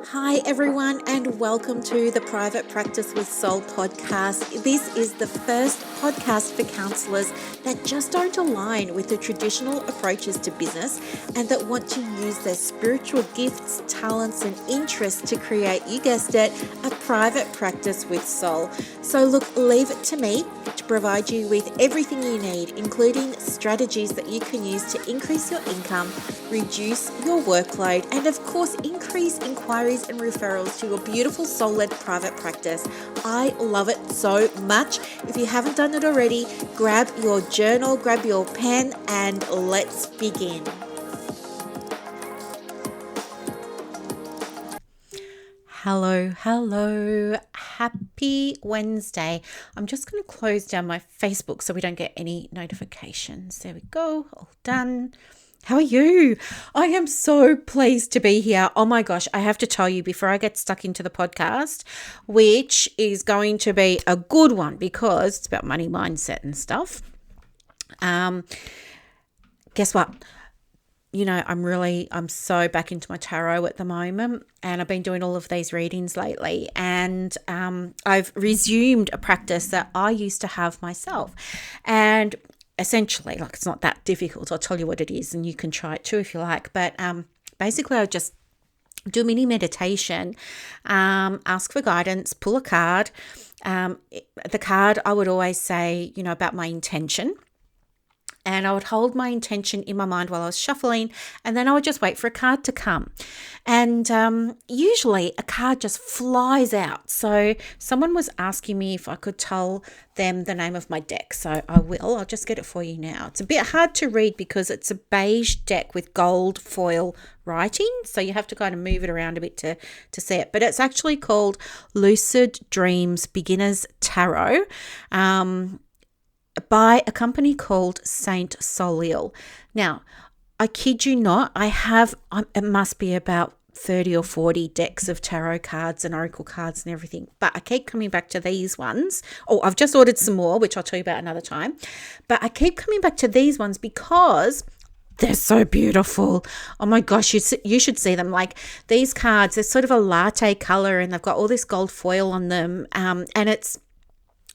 Hi, everyone, and welcome to the Private Practice with Soul podcast. This is the first podcast for counsellors that just don't align with the traditional approaches to business and that want to use their spiritual gifts, talents, and interests to create, you guessed it, a private practice with soul. So, look, leave it to me to provide you with everything you need, including strategies that you can use to increase your income, reduce your workload, and of course, increase inquiries and referrals to your beautiful soul-led private practice. I love it so much. If you haven't done it already, grab your journal, grab your pen, and let's begin. Hello. Happy Wednesday. I'm just going to close down my Facebook so we don't get any notifications. There we go. All done. How are you? I am so pleased to be here. Oh my gosh, I have to tell you before I get stuck into the podcast, which is going to be a good one because it's about money mindset and stuff. Guess what? You know, I'm so back into my tarot at the moment, and I've been doing all of these readings lately, and I've resumed a practice that I used to have myself. And essentially, like, it's not that difficult. I'll tell you what it is and you can try it too if you like. But basically, I just do a mini meditation, ask for guidance, pull a card. The card, I would always say, you know, about my intention. And I would hold my intention in my mind while I was shuffling, and then I would just wait for a card to come. And usually a card just flies out. So someone was asking me if I could tell them the name of my deck. So I will. I'll just get it for you now. It's a bit hard to read because it's a beige deck with gold foil writing. So you have to kind of move it around a bit to see it. But it's actually called Lucid Dreams Beginner's Tarot. By a company called Saint Soliel. Now, I kid you not, it must be about 30 or 40 decks of tarot cards and oracle cards and everything. But I keep coming back to these ones. Oh, I've just ordered some more, which I'll tell you about another time. But I keep coming back to these ones because they're so beautiful. Oh my gosh, you should see them. Like, these cards, they're sort of a latte color and they've got all this gold foil on them. And it's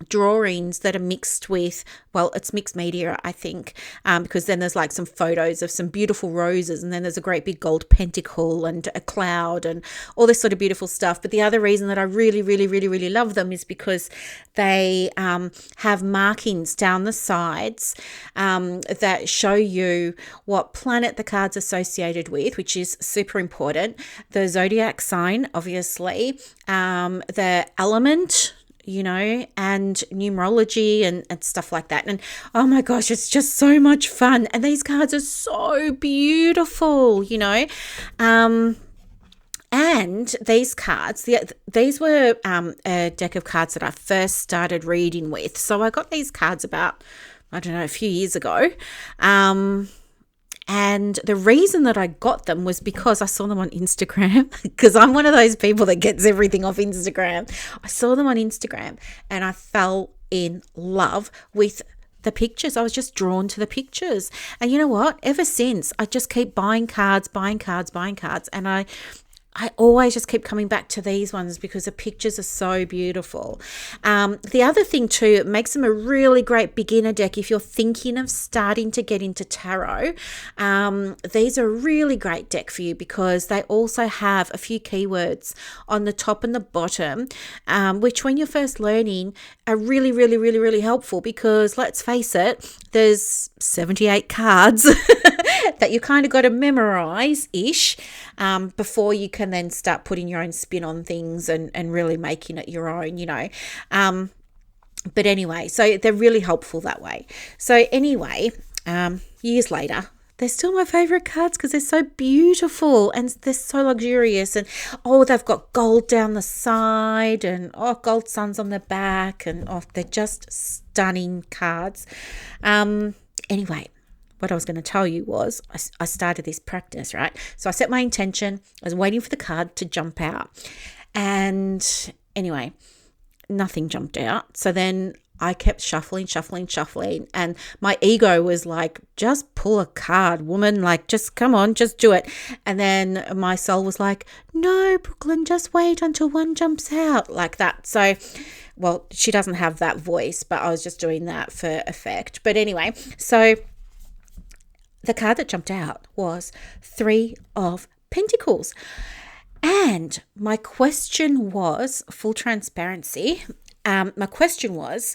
drawings that are mixed with, well, it's mixed media, I think, because then there's like some photos of some beautiful roses, and then there's a great big gold pentacle and a cloud and all this sort of beautiful stuff. But the other reason that I really love them is because they have markings down the sides that show you what planet the card's associated with, which is super important, the zodiac sign, obviously, the element, you know, and numerology and stuff like that. And oh my gosh, it's just so much fun. And these cards are so beautiful, you know. And these cards, these were a deck of cards that I first started reading with. So I got these cards about, I don't know, a few years ago. And the reason that I got them was because I saw them on Instagram, because I'm one of those people that gets everything off Instagram. I saw them on Instagram and I fell in love with the pictures. I was just drawn to the pictures. And you know what? Ever since, I just keep buying cards. And I always just keep coming back to these ones because the pictures are so beautiful. The other thing too, it makes them a really great beginner deck if you're thinking of starting to get into tarot. These are a really great deck for you because they also have a few keywords on the top and the bottom, which when you're first learning are really helpful because let's face it, there's 78 cards that you kind of got to memorize-ish before you can then start putting your own spin on things and really making it your own, you know. But anyway, so they're really helpful that way. So anyway, years later, they're still my favorite cards because they're so beautiful and they're so luxurious. And they've got gold down the side and gold suns on the back, and they're just stunning cards. Anyway, what I was going to tell you was I started this practice, right? So I set my intention. I was waiting for the card to jump out. And anyway, nothing jumped out. So then I kept shuffling. And my ego was like, just pull a card, woman. Like, just come on, just do it. And then my soul was like, no, Brooklyn, just wait until one jumps out, like that. So, well, she doesn't have that voice, but I was just doing that for effect. But anyway, so the card that jumped out was 3 of Pentacles. And my question was, full transparency, my question was,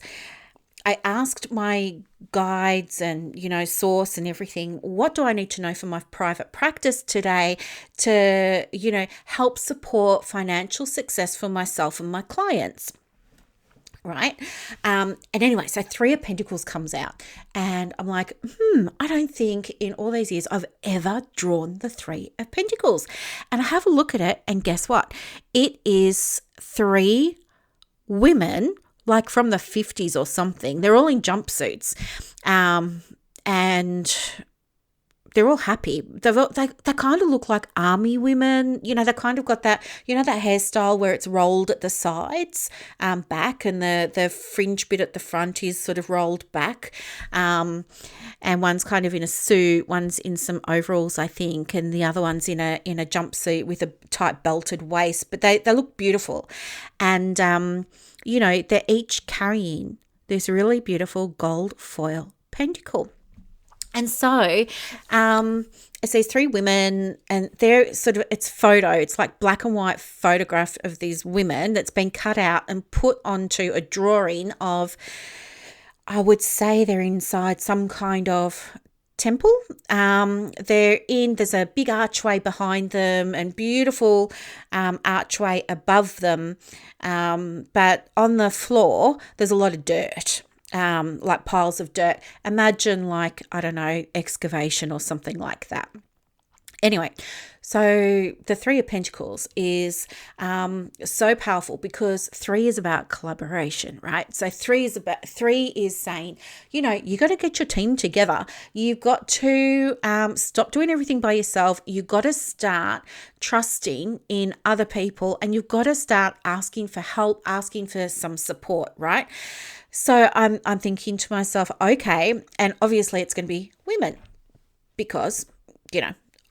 I asked my guides and, source and everything, what do I need to know for my private practice today to, help support financial success for myself and my clients? Right. And anyway, so 3 of Pentacles comes out and I'm like, I don't think in all these years I've ever drawn the 3 of Pentacles. And I have a look at it and guess what? It is 3 women, like from the 50s or something. They're all in jumpsuits. And they're all happy. They kind of look like army women. They kind of got that, that hairstyle where it's rolled at the sides, back, and the fringe bit at the front is sort of rolled back. And one's kind of in a suit, one's in some overalls, I think, and the other one's in a jumpsuit with a tight belted waist. But they look beautiful. And, they're each carrying this really beautiful gold foil pentacle. And so it's these 3 women and they're it's like black and white photograph of these women that's been cut out and put onto a drawing of, I would say they're inside some kind of temple. There's a big archway behind them and beautiful archway above them. But on the floor, there's a lot of dirt. Like piles of dirt. Imagine like, I don't know, excavation or something like that. Anyway, so the 3 of Pentacles is so powerful because 3 is about collaboration, right? So 3 is saying, you got to get your team together. You've got to stop doing everything by yourself. You've got to start trusting in other people and you've got to start asking for help, asking for some support, right? So I'm thinking to myself, okay, and obviously it's going to be women because,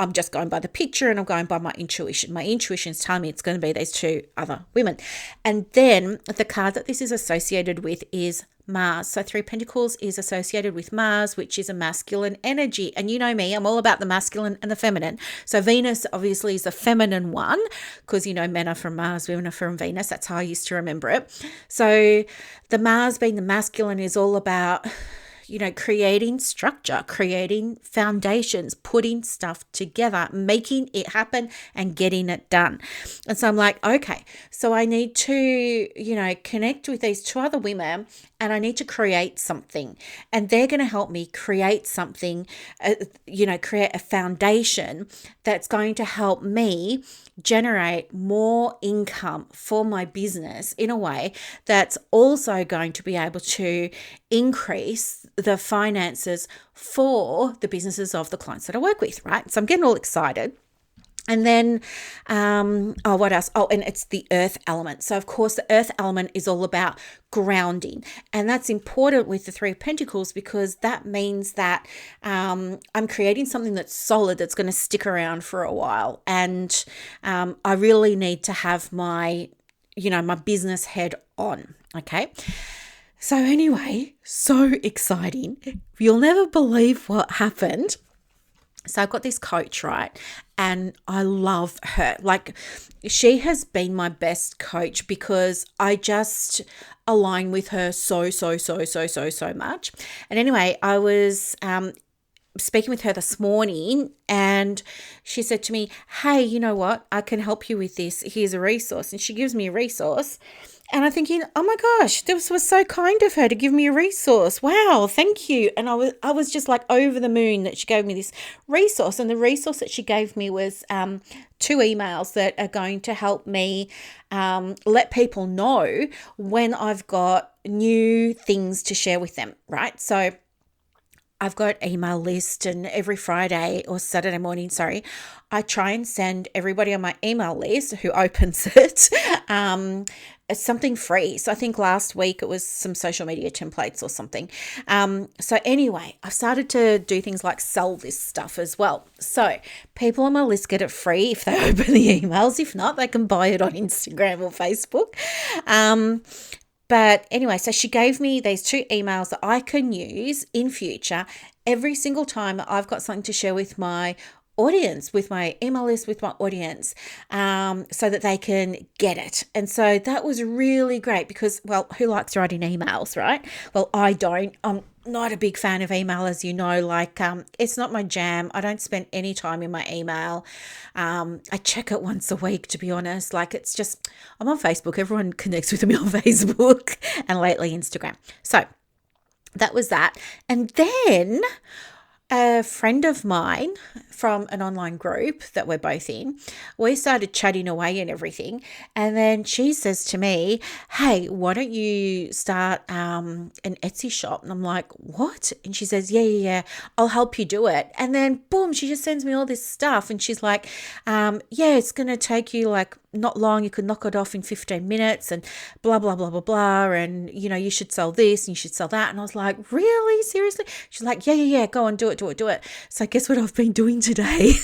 I'm just going by the picture and I'm going by my intuition. My intuition's telling me it's going to be these 2 other women. And then the card that this is associated with is Mars. So 3 Pentacles is associated with Mars, which is a masculine energy. And you know me, I'm all about the masculine and the feminine. So Venus obviously is the feminine one because, men are from Mars, women are from Venus. That's how I used to remember it. So the Mars being the masculine is all about, creating structure, creating foundations, putting stuff together, making it happen and getting it done. And so I'm like, okay, so I need to, connect with these 2 other women and I need to create something. And they're going to help me create something, create a foundation that's going to help me generate more income for my business in a way that's also going to be able to increase the finances for the businesses of the clients that I work with, right? So I'm getting all excited. And then, what else? Oh, and it's the earth element. So, of course, the earth element is all about grounding. And that's important with the 3 of Pentacles because that means that I'm creating something that's solid, that's going to stick around for a while. And I really need to have my business head on. Okay. So anyway, so exciting. You'll never believe what happened. So I've got this coach, right? And I love her. Like, she has been my best coach because I just align with her so much. And anyway, I was speaking with her this morning and she said to me, hey, you know what? I can help you with this. Here's a resource. And she gives me a resource. And I'm thinking, oh my gosh, this was so kind of her to give me a resource. Wow, thank you. And I was just like over the moon that she gave me this resource. And the resource that she gave me was 2 emails that are going to help me let people know when I've got new things to share with them, right? So I've got email list, and every Friday or Saturday morning, I try and send everybody on my email list who opens it something free. So I think last week it was some social media templates or something. So anyway, I've started to do things like sell this stuff as well. So people on my list get it free if they open the emails. If not, they can buy it on Instagram or Facebook. But anyway, so she gave me these 2 emails that I can use in future every single time that I've got something to share with my audience, with my email list, with my audience, so that they can get it. And so that was really great because, well, who likes writing emails, right? Well, I don't. I'm not a big fan of email, as you know. Like, it's not my jam. I don't spend any time in my email. I check it once a week, to be honest. Like, it's just, I'm on Facebook. Everyone connects with me on Facebook, and lately Instagram. So that was that. And then a friend of mine from an online group that we're both in, we started chatting away and everything. And then she says to me, hey, why don't you start an Etsy shop? And I'm like, what? And she says, yeah, I'll help you do it. And then boom, she just sends me all this stuff. And she's like, yeah, it's going to take you like not long. You could knock it off in 15 minutes and blah, blah, blah, blah, blah. And, you know, you should sell this and you should sell that. And I was like, really? Seriously? She's like, yeah, go on, do it. So guess what I've been doing today?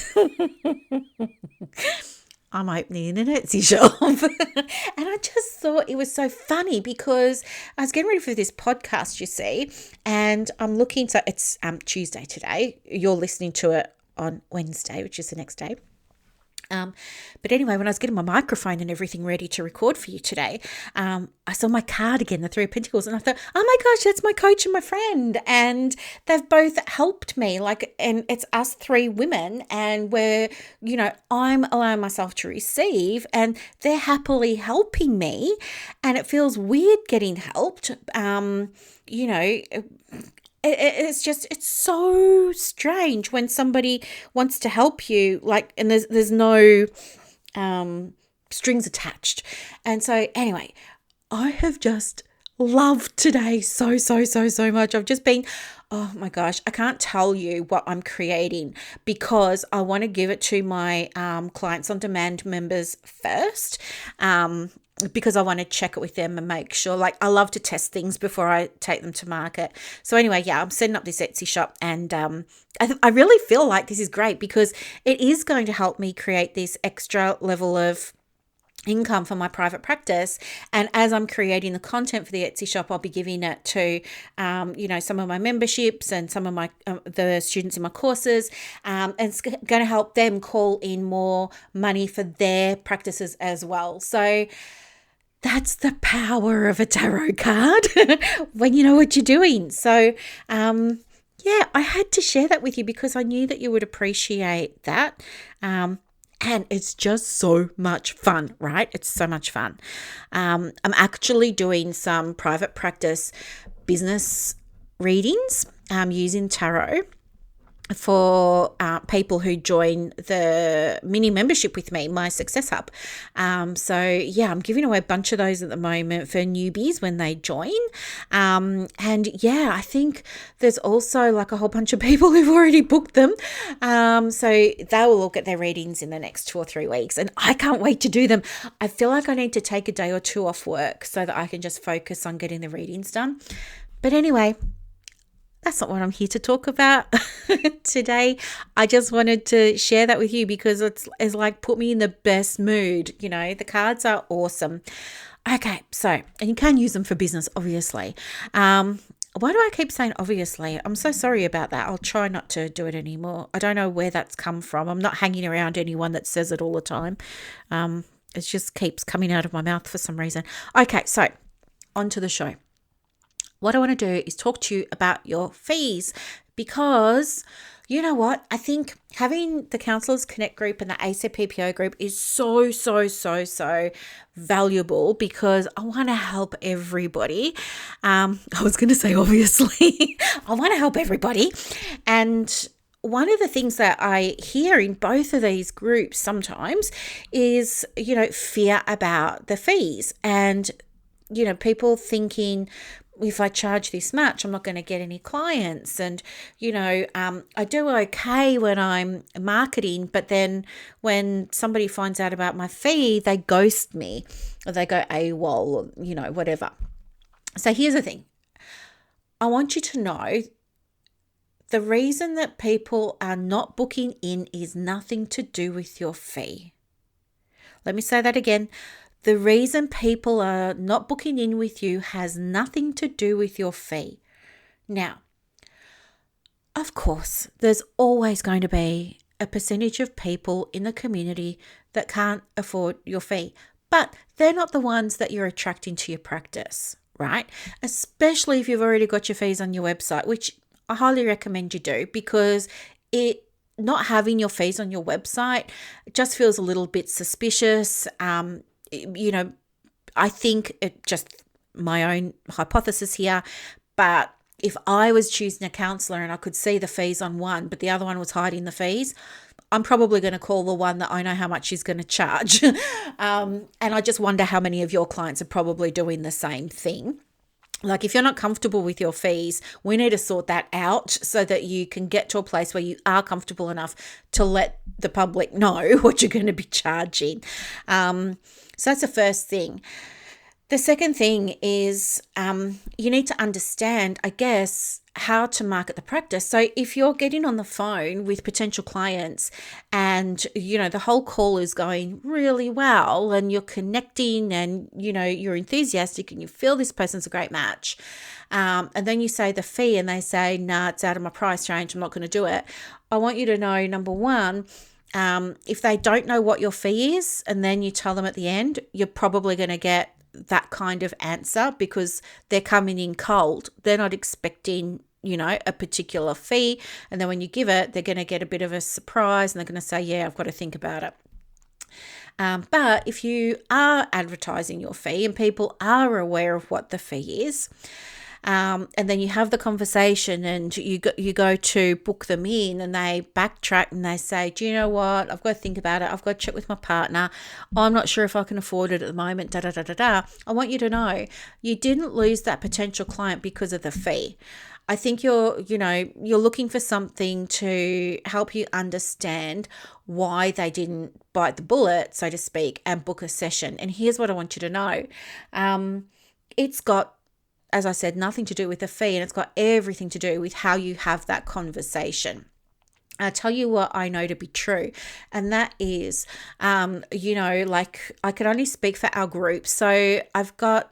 I'm opening an Etsy shop. And I just thought it was so funny because I was getting ready for this podcast, you see, and I'm looking, so it's Tuesday today. You're listening to it on Wednesday, which is the next day. But anyway, when I was getting my microphone and everything ready to record for you today, I saw my card again, the 3 of Pentacles, and I thought, oh my gosh, that's my coach and my friend, and they've both helped me, like, and it's us 3 women, and we're, you know, I'm allowing myself to receive, and they're happily helping me, and it feels weird getting helped, you know. It's so strange when somebody wants to help you, like, and there's no strings attached. And so anyway, I have just loved today so much. I've just been, oh my gosh, I can't tell you what I'm creating because I want to give it to my clients on demand members first. Because I want to check it with them and make sure, like, I love to test things before I take them to market. So anyway, yeah, I'm setting up this Etsy shop, and I really feel like this is great because it is going to help me create this extra level of income for my private practice. And as I'm creating the content for the Etsy shop, I'll be giving it to, you know, some of my memberships and some of my the students in my courses, and it's going to help them call in more money for their practices as well. So that's the power of a tarot card when you know what you're doing. So, yeah, I had to share that with you because I knew that you would appreciate that. And it's just so much fun, right? It's so much fun. I'm actually doing some private practice business readings using tarot for people who join the mini membership with me, my Success Hub. So yeah, I'm giving away a bunch of those at the moment for newbies when they join. And yeah, I think there's also like a whole bunch of people who've already booked them. So they will all get their readings in the next 2 or 3 weeks, and I can't wait to do them. I feel like I need to take a day or 2 off work so that I can just focus on getting the readings done. But anyway, that's not what I'm here to talk about today. I just wanted to share that with you because it's like put me in the best mood. You know, the cards are awesome. Okay, so, and you can use them for business, obviously. Why do I keep saying obviously? I'm so sorry about that. I'll try not to do it anymore. I don't know where that's come from. I'm not hanging around anyone that says it all the time. It just keeps coming out of my mouth for some reason. Okay, so on to the show. What I want to do is talk to you about your fees because you know what? I think having the Counsellors Connect group and the ACPPO group is so valuable because I want to help everybody. I was going to say, obviously, I want to help everybody. And one of the things that I hear in both of these groups sometimes is, you know, fear about the fees and, you know, people thinking, if I charge this much, I'm not going to get any clients. And, I do okay when I'm marketing, but then when somebody finds out about my fee, they ghost me or they go AWOL or, whatever. So here's the thing. I want you to know the reason that people are not booking in is nothing to do with your fee. Let me say that again. The reason people are not booking in with you has nothing to do with your fee. Now, of course, there's always going to be a percentage of people in the community that can't afford your fee, but they're not the ones that you're attracting to your practice, right? Especially if you've already got your fees on your website, which I highly recommend you do, because not having your fees on your website just feels a little bit suspicious. I think it just my own hypothesis here, but if I was choosing a counsellor and I could see the fees on one, but the other one was hiding the fees, I'm probably going to call the one that I know how much she's going to charge. And I just wonder how many of your clients are probably doing the same thing. Like, if you're not comfortable with your fees, we need to sort that out so that you can get to a place where you are comfortable enough to let the public know what you're going to be charging. So that's the first thing. The second thing is you need to understand, I guess, how to market the practice. So if you're getting on the phone with potential clients and, the whole call is going really well and you're connecting and, you're enthusiastic and you feel this person's a great match, and then you say the fee and they say, nah, it's out of my price range, I'm not going to do it. I want you to know, number one, if they don't know what your fee is and then you tell them at the end, you're probably going to get that kind of answer because they're coming in cold. They're not expecting, a particular fee. And then when you give it, they're going to get a bit of a surprise and they're going to say, yeah, I've got to think about it. But if you are advertising your fee and people are aware of what the fee is, and then you have the conversation and you go to book them in and they backtrack and they say, do you know what? I've got to think about it. I've got to check with my partner. I'm not sure if I can afford it at the moment, I want you to know you didn't lose that potential client because of the fee. I think you're looking for something to help you understand why they didn't bite the bullet, so to speak, and book a session. And here's what I want you to know. It's got, as I said, nothing to do with the fee, and it's got everything to do with how you have that conversation. I'll tell you what I know to be true, and that is, like, I can only speak for our group. So I've got,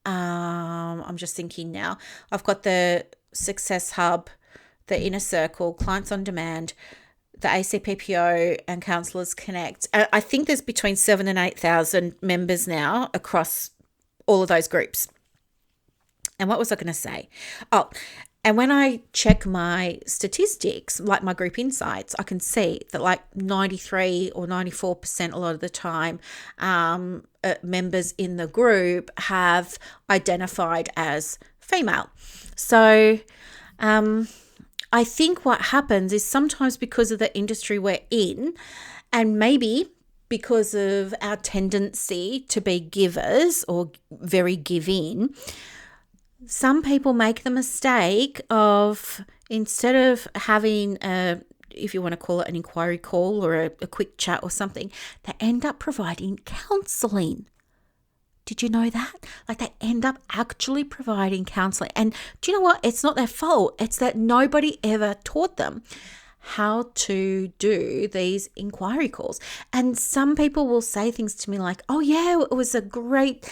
I'm just thinking now, I've got the Success Hub, the Inner Circle, Clients on Demand, the ACPPO, and Counsellors Connect. I think there's between 7,000 and 8,000 members now across all of those groups. And what was I going to say? Oh, and when I check my statistics, like my group insights, I can see that like 93 or 94% a lot of the time, members in the group have identified as female. So I think what happens is sometimes because of the industry we're in, and maybe because of our tendency to be givers or very giving, some people make the mistake of, instead of having if you want to call it an inquiry call or a quick chat or something, they end up providing counselling. Did you know that? Like, they end up actually providing counselling. And do you know what? It's not their fault. It's that nobody ever taught them how to do these inquiry calls. And some people will say things to me like, oh yeah, it was a great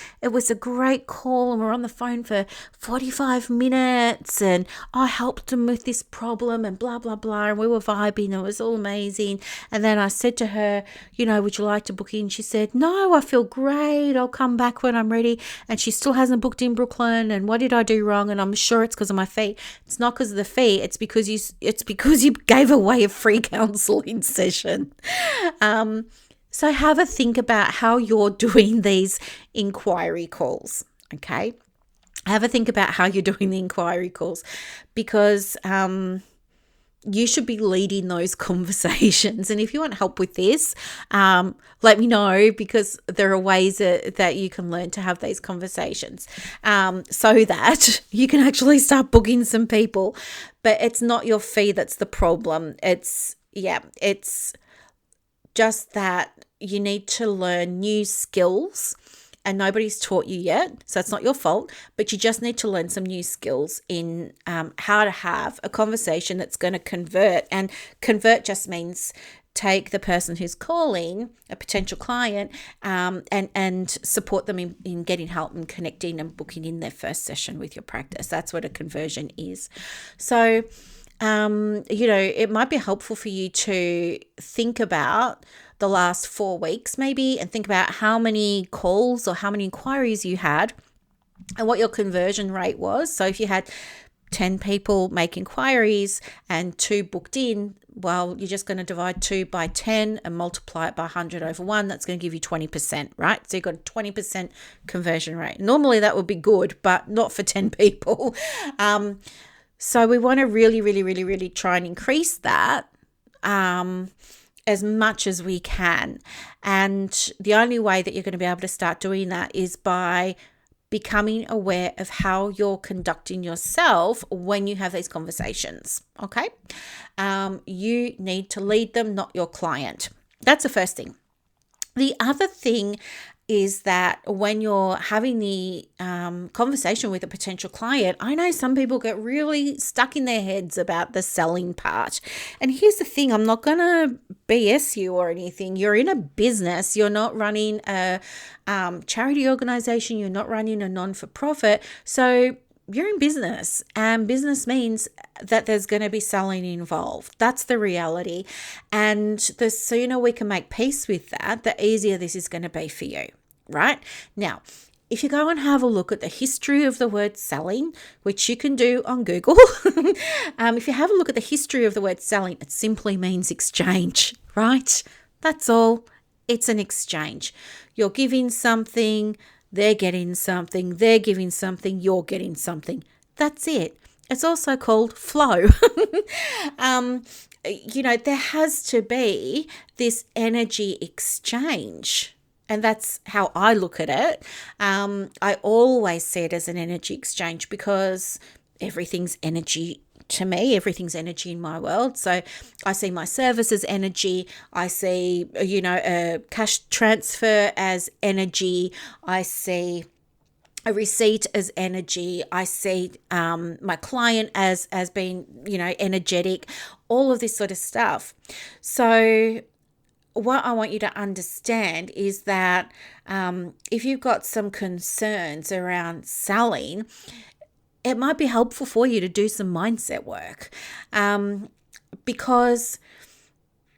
call and we're on the phone for 45 minutes and I helped them with this problem and blah blah blah, and we were vibing, it was all amazing. And then I said to her, would you like to book in? She said, no, I feel great, I'll come back when I'm ready. And she still hasn't booked in Brooklyn, and what did I do wrong? And I'm sure it's because of my fee. It's not because of the fee, it's because you gave away a free counselling session. So have a think about how you're doing these inquiry calls, okay? Have a think about how you're doing the inquiry calls, because you should be leading those conversations. And if you want help with this, let me know, because there are ways that you can learn to have these conversations so that you can actually start booking some people. But it's not your fee that's the problem. It's just that you need to learn new skills, and nobody's taught you yet, so it's not your fault, but you just need to learn some new skills in how to have a conversation that's going to convert. And convert just means take the person who's calling, a potential client, and support them in getting help and connecting and booking in their first session with your practice. That's what a conversion is. So, it might be helpful for you to think about the last 4 weeks maybe, and think about how many calls or how many inquiries you had and what your conversion rate was. So if you had 10 people make inquiries and 2 booked in, well, you're just going to divide 2 by 10 and multiply it by 100 over 1. That's going to give you 20%, right? So you've got a 20% conversion rate. Normally that would be good, but not for 10 people. So we want to really, really, really, really try and increase that as much as we can. And the only way that you're going to be able to start doing that is by becoming aware of how you're conducting yourself when you have these conversations, okay? You need to lead them, not your client. That's the first thing. The other thing is that when you're having the conversation with a potential client, I know some people get really stuck in their heads about the selling part. And here's the thing, I'm not going to BS you or anything. You're in a business. You're not running a charity organization. You're not running a non-for-profit. So you're in business, and business means that there's going to be selling involved. That's the reality. And the sooner we can make peace with that, the easier this is going to be for you, right? Now, if you go and have a look at the history of the word selling, which you can do on Google, if you have a look at the history of the word selling, it simply means exchange, right? That's all. It's an exchange. You're giving something, they're getting something, they're giving something, you're getting something. That's it. It's also called flow. There has to be this energy exchange. And that's how I look at it. I always see it as an energy exchange, because everything's energy to me. Everything's energy in my world. So I see my service as energy. I see, a cash transfer as energy. I see a receipt as energy. I see my client as being, energetic, all of this sort of stuff. So what I want you to understand is that if you've got some concerns around selling, it might be helpful for you to do some mindset work, because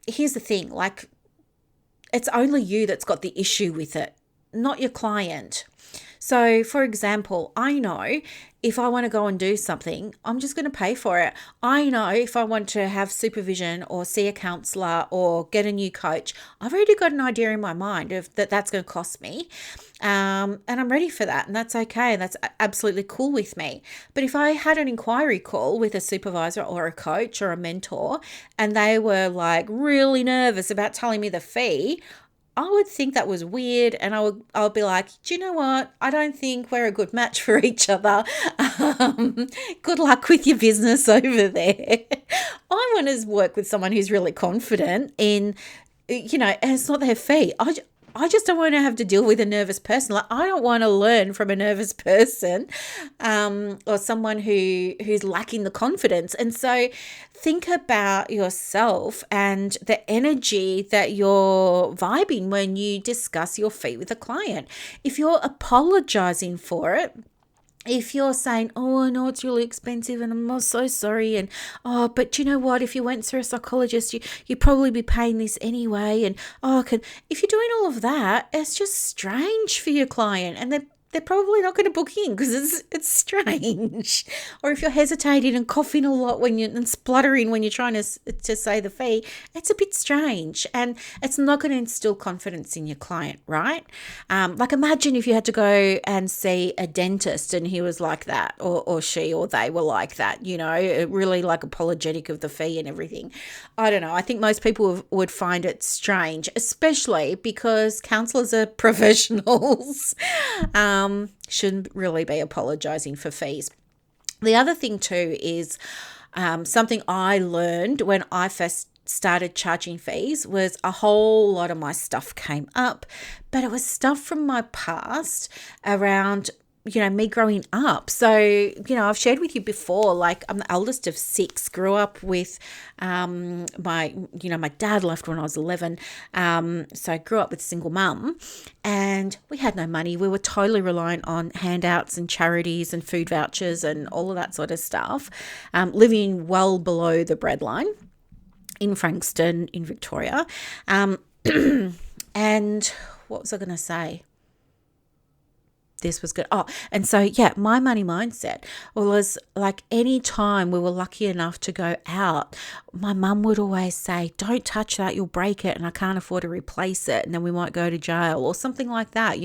here's the thing, it's only you that's got the issue with it, not your client. So, for example, I know if I want to go and do something, I'm just going to pay for it. I know if I want to have supervision or see a counsellor or get a new coach, I've already got an idea in my mind of that's going to cost me. And I'm ready for that. And that's okay. And that's absolutely cool with me. But if I had an inquiry call with a supervisor or a coach or a mentor, and they were really nervous about telling me the fee, I would think that was weird, and I would be like, do you know what? I don't think we're a good match for each other. Good luck with your business over there. I want to work with someone who's really confident in, and it's not their fee. I just don't want to have to deal with a nervous person. I don't want to learn from a nervous person, or someone who's lacking the confidence. And so think about yourself and the energy that you're vibing when you discuss your fee with a client. If you're apologizing for it, if you're saying, oh, I know it's really expensive and I'm so sorry, and but you know what, if you went through a psychologist, you'd probably be paying this anyway, and if you're doing all of that, it's just strange for your client, and they're probably not going to book in because it's strange. Or if you're hesitating and coughing a lot and spluttering when you're trying to say the fee, it's a bit strange, and it's not going to instill confidence in your client, right? Like imagine if you had to go and see a dentist and he was like that, or she or they were like that, really like apologetic of the fee and everything. I don't know. I think most people would find it strange, especially because counsellors are professionals. Shouldn't really be apologising for fees. The other thing too is something I learned when I first started charging fees was a whole lot of my stuff came up, but it was stuff from my past around me growing up. So, I've shared with you before, like I'm the eldest of 6, grew up with my dad left when I was 11. So I grew up with a single mum and we had no money. We were totally reliant on handouts and charities and food vouchers and all of that sort of stuff, living well below the breadline in Frankston in Victoria. And what was I going to say? This was good. Oh, and so, my money mindset was like any time we were lucky enough to go out, my mum would always say, don't touch that, you'll break it and I can't afford to replace it and then we might go to jail or something like that,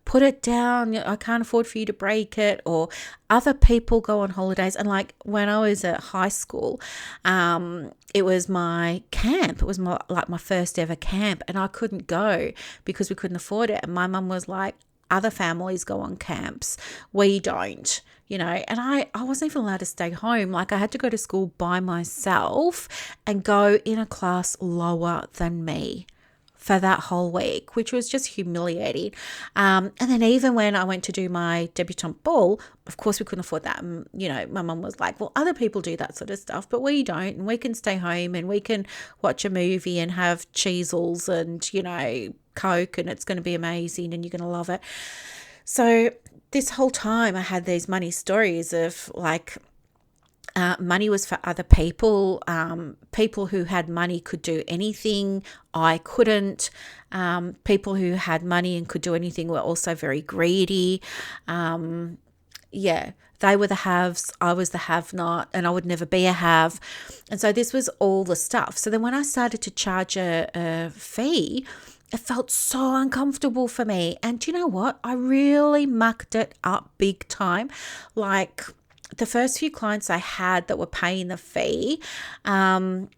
put it down, I can't afford for you to break it. Or other people go on holidays. And like when I was at high school, it was my camp. It was my first ever camp and I couldn't go because we couldn't afford it. And my mum was like, other families go on camps, we don't, and I wasn't even allowed to stay home. Like I had to go to school by myself and go in a class lower than me for that whole week, which was just humiliating. And then even when I went to do my debutante ball, of course we couldn't afford that. And, my mum was like, well, other people do that sort of stuff, but we don't. And we can stay home and we can watch a movie and have cheesels and, Coke, and it's going to be amazing and you're going to love it. So this whole time I had these money stories of like, money was for other people. People who had money could do anything. I couldn't. People who had money and could do anything were also very greedy. They were the haves. I was the have-not, and I would never be a have. And so this was all the stuff. So then when I started to charge a fee, it felt so uncomfortable for me. And do you know what? I really mucked it up big time. Like the first few clients I had that were paying the fee, some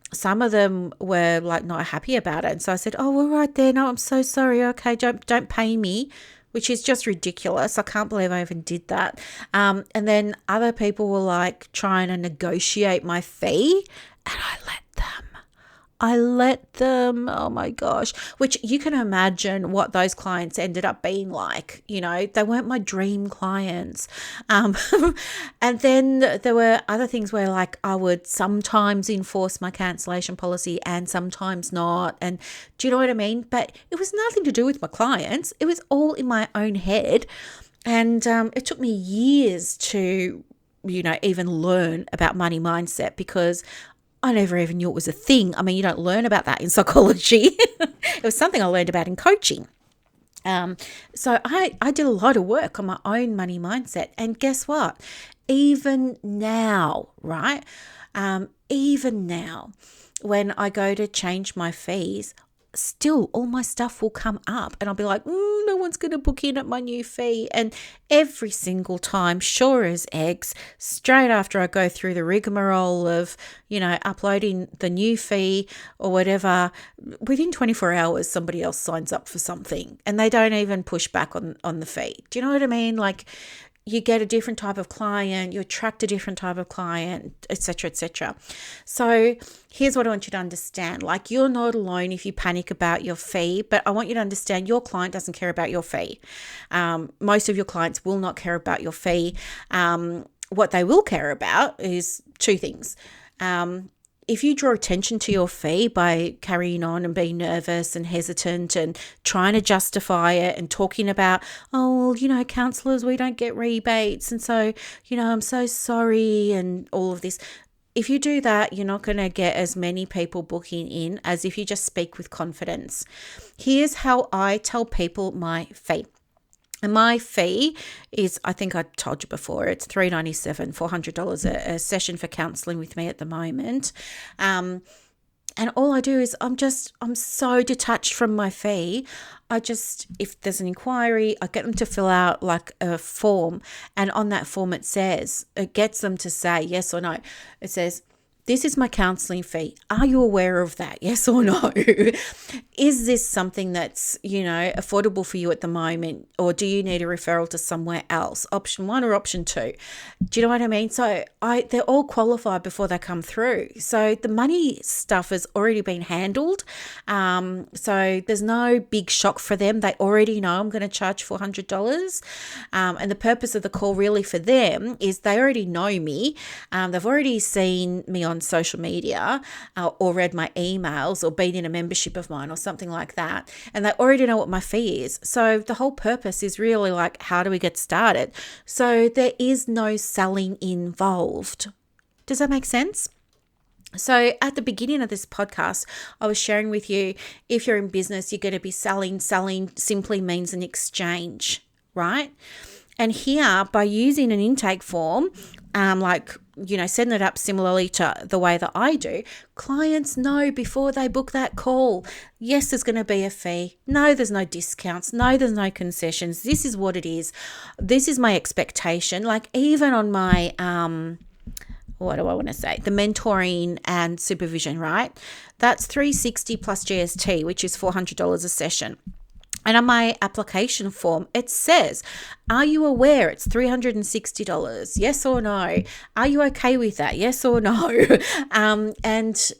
of them were like not happy about it. And so I said, oh, we're right there. No, I'm so sorry. Okay, don't pay me, which is just ridiculous. I can't believe I even did that. And then other people were like trying to negotiate my fee and I let them, oh my gosh, which you can imagine what those clients ended up being like. They weren't my dream clients. And then there were other things where like I would sometimes enforce my cancellation policy and sometimes not. And do you know what I mean? But it was nothing to do with my clients. It was all in my own head. And it took me years to, even learn about money mindset because I never even knew it was a thing. I mean, you don't learn about that in psychology. It was something I learned about in coaching. So I did a lot of work on my own money mindset. And guess what? Even now, right? Even now, when I go to change my fees, still all my stuff will come up and I'll be like, no one's going to book in at my new fee. And every single time, sure as eggs, straight after I go through the rigmarole of, uploading the new fee or whatever, within 24 hours, somebody else signs up for something and they don't even push back on the fee. Do you know what I mean? Like, you get a different type of client, you attract a different type of client, etc., etc. So here's what I want you to understand. Like, you're not alone if you panic about your fee, but I want you to understand your client doesn't care about your fee. Most of your clients will not care about your fee. What they will care about is two things. If you draw attention to your fee by carrying on and being nervous and hesitant and trying to justify it and talking about, counsellors, we don't get rebates. And so, I'm so sorry and all of this. If you do that, you're not going to get as many people booking in as if you just speak with confidence. Here's how I tell people my fee. And my fee is, I think I told you before, it's $397, $400 a session for counselling with me at the moment. And all I do is I'm so detached from my fee. If there's an inquiry, I get them to fill out like a form. And on that form, it gets them to say yes or no. It says, this is my counselling fee. Are you aware of that? Yes or no? Is this something that's, affordable for you at the moment? Or do you need a referral to somewhere else? Option 1 or option 2? Do you know what I mean? So they're all qualified before they come through. So the money stuff has already been handled. So there's no big shock for them. They already know I'm going to charge $400. And the purpose of the call really for them is they already know me. They've already seen me on social media or read my emails or been in a membership of mine or something like that. And they already know what my fee is. So the whole purpose is really like, how do we get started? So there is no selling involved. Does that make sense? So at the beginning of this podcast, I was sharing with you, if you're in business, you're going to be selling. Selling simply means an exchange, right? And here, by using an intake form, setting it up similarly to the way that I do, clients know before they book that call, yes, there's going to be a fee. No, there's no discounts. No, there's no concessions. This is what it is. This is my expectation. Like even on my, what do I want to say? The mentoring and supervision, right? That's $360 plus GST, which is $400 a session. And on my application form, it says, are you aware it's $360? Yes or no? Are you okay with that? Yes or no? And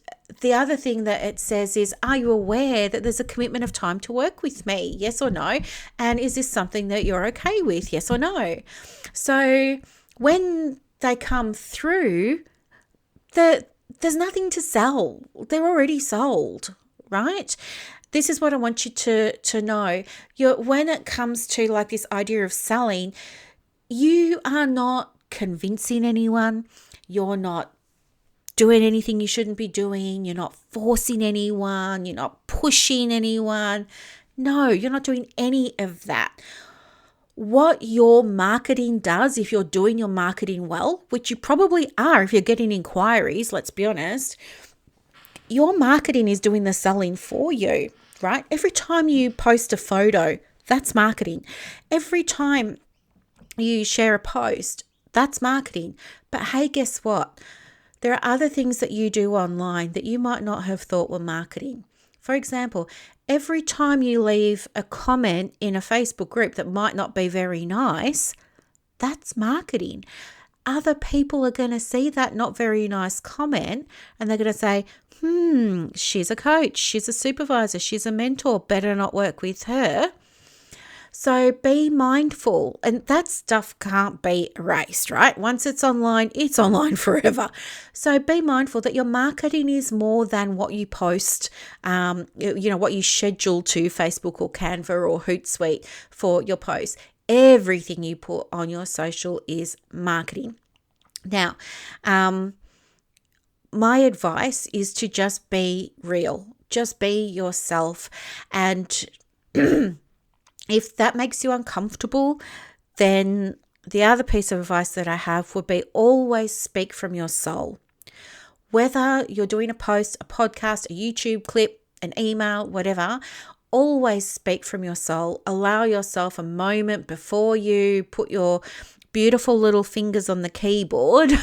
the other thing that it says is, are you aware that there's a commitment of time to work with me? Yes or no? And is this something that you're okay with? Yes or no? So when they come through, there's nothing to sell. They're already sold, right? This is what I want you to know. When it comes to like this idea of selling, you are not convincing anyone. You're not doing anything you shouldn't be doing. You're not forcing anyone. You're not pushing anyone. No, you're not doing any of that. What your marketing does, if you're doing your marketing well, which you probably are if you're getting inquiries, let's be honest, your marketing is doing the selling for you, right? Every time you post a photo, that's marketing. Every time you share a post, that's marketing. But hey, guess what? There are other things that you do online that you might not have thought were marketing. For example, every time you leave a comment in a Facebook group that might not be very nice, that's marketing. Other people are going to see that not very nice comment and they're going to say, she's a coach, she's a supervisor, she's a mentor, better not work with her. So be mindful, and that stuff can't be erased, right? Once it's online forever. So be mindful that your marketing is more than what you post, what you schedule to Facebook or Canva or Hootsuite for your posts. Everything you put on your social is marketing. Now, my advice is to just be real, just be yourself. And if that makes you uncomfortable, then the other piece of advice that I have would be always speak from your soul. Whether you're doing a post, a podcast, a YouTube clip, an email, whatever, always speak from your soul. Allow yourself a moment before you put your beautiful little fingers on the keyboard.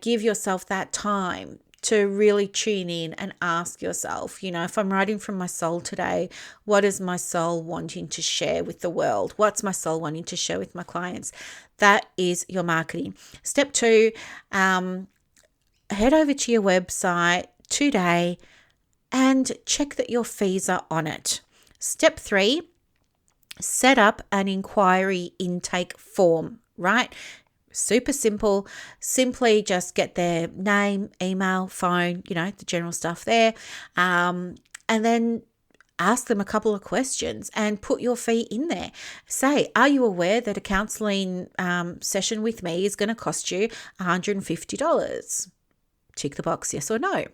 Give yourself that time to really tune in and ask yourself, if I'm writing from my soul today, what is my soul wanting to share with the world? What's my soul wanting to share with my clients? That is your marketing. Step 2, head over to your website today and check that your fees are on it. Step 3, set up an inquiry intake form, right? Super simple. Simply just get their name, email, phone, the general stuff there. And then ask them a couple of questions and put your fee in there. Say, are you aware that a counselling session with me is going to cost you $150? Tick the box, yes or no.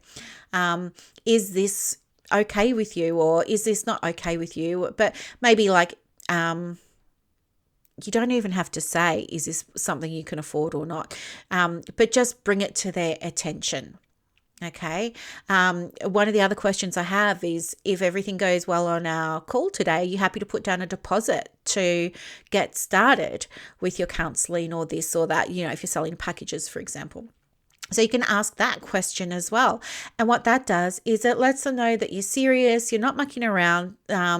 Is this okay with you, or is this not okay with you? But maybe like, you don't even have to say, is this something you can afford or not? But just bring it to their attention. Okay. One of the other questions I have is, if everything goes well on our call today, are you happy to put down a deposit to get started with your counseling or this or that, you know, if you're selling packages, for example. So you can ask that question as well. And what that does is it lets them know that you're serious, you're not mucking around,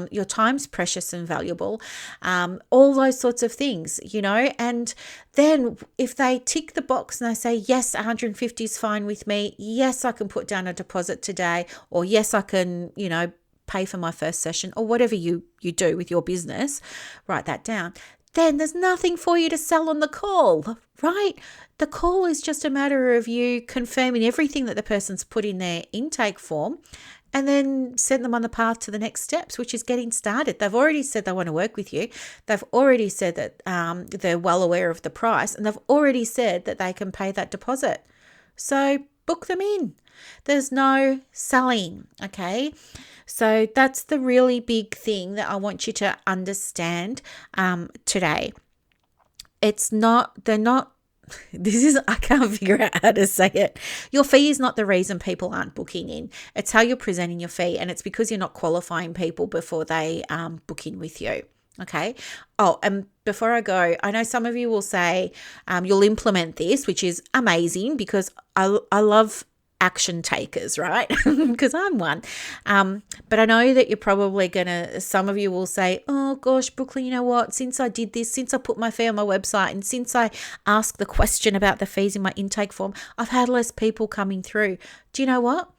your time's precious and valuable, all those sorts of things, you know. And then if they tick the box and they say, yes, 150 is fine with me. Yes, I can put down a deposit today, or yes, I can, you know, pay for my first session, or whatever you do with your business, write that down. Then there's nothing for you to sell on the call, right? The call is just a matter of you confirming everything that the person's put in their intake form, and then send them on the path to the next steps, which is getting started. They've already said they want to work with you. They've already said that they're well aware of the price, and they've already said that they can pay that deposit. So book them in. There's no selling, okay? So that's the really big thing that I want you to understand today. I can't figure out how to say it. Your fee is not the reason people aren't booking in. It's how you're presenting your fee, and it's because you're not qualifying people before they book in with you. Okay. Oh, and before I go, I know some of you will say you'll implement this, which is amazing, because I love action takers, right? Because I'm one. But I know that you're probably some of you will say, oh gosh, Brooklyn, you know what? Since I did this, since I put my fee on my website, and since I asked the question about the fees in my intake form, I've had less people coming through. Do you know what?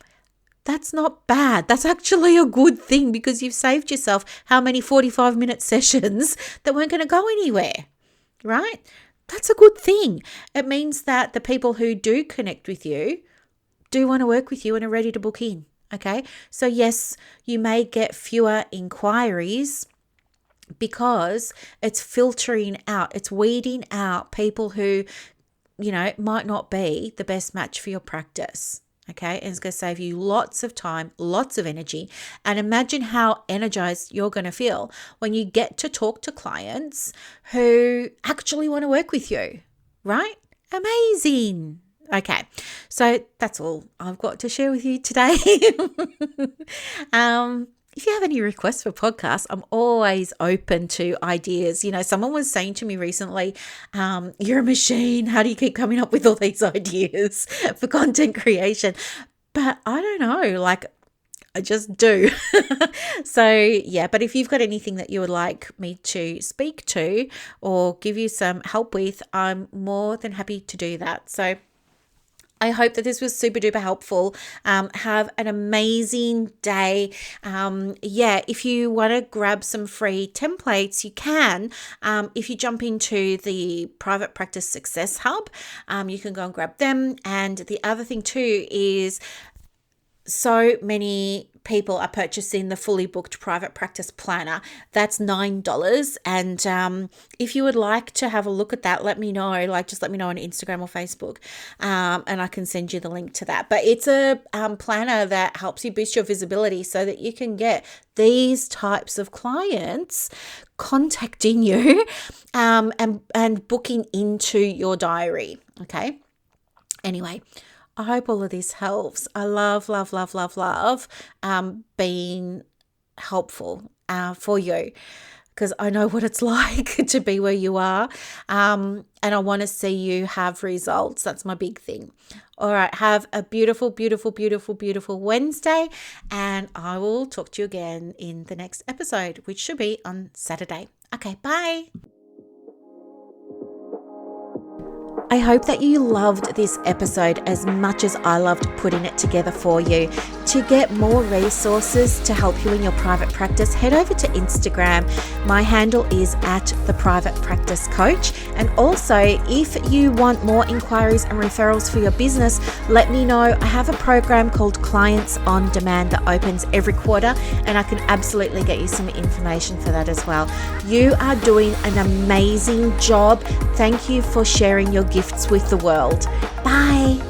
That's not bad. That's actually a good thing, because you've saved yourself how many 45-minute sessions that weren't going to go anywhere, right? That's a good thing. It means that the people who do connect with you do want to work with you and are ready to book in. Okay. So yes, you may get fewer inquiries because it's filtering out, it's weeding out people who, you know, might not be the best match for your practice. Okay. And it's going to save you lots of time, lots of energy. And imagine how energized you're going to feel when you get to talk to clients who actually want to work with you, right? Amazing. Okay, so that's all I've got to share with you today. If you have any requests for podcasts, I'm always open to ideas. You know, someone was saying to me recently, you're a machine. How do you keep coming up with all these ideas for content creation? But I don't know, like, I just do. So yeah, but if you've got anything that you would like me to speak to or give you some help with, I'm more than happy to do that. So I hope that this was super duper helpful. Have an amazing day. If you want to grab some free templates, you can. If you jump into the Private Practice Success Hub, you can go and grab them. And the other thing too is, so many people are purchasing the fully booked private practice planner. That's $9. And if you would like to have a look at that, let me know. Just let me know on Instagram or Facebook, and I can send you the link to that. But it's a planner that helps you boost your visibility so that you can get these types of clients contacting you and booking into your diary. Okay. Anyway, I hope all of this helps. I love being helpful for you, because I know what it's like to be where you are, and I want to see you have results. That's my big thing. All right, have a beautiful, beautiful, beautiful, beautiful Wednesday, and I will talk to you again in the next episode, which should be on Saturday. Okay, bye. I hope that you loved this episode as much as I loved putting it together for you. To get more resources to help you in your private practice, head over to Instagram. My handle is @theprivatepracticecoach. And also, if you want more inquiries and referrals for your business, let me know. I have a program called Clients on Demand that opens every quarter, and I can absolutely get you some information for that as well. You are doing an amazing job. Thank you for sharing your gifts with the world. Bye.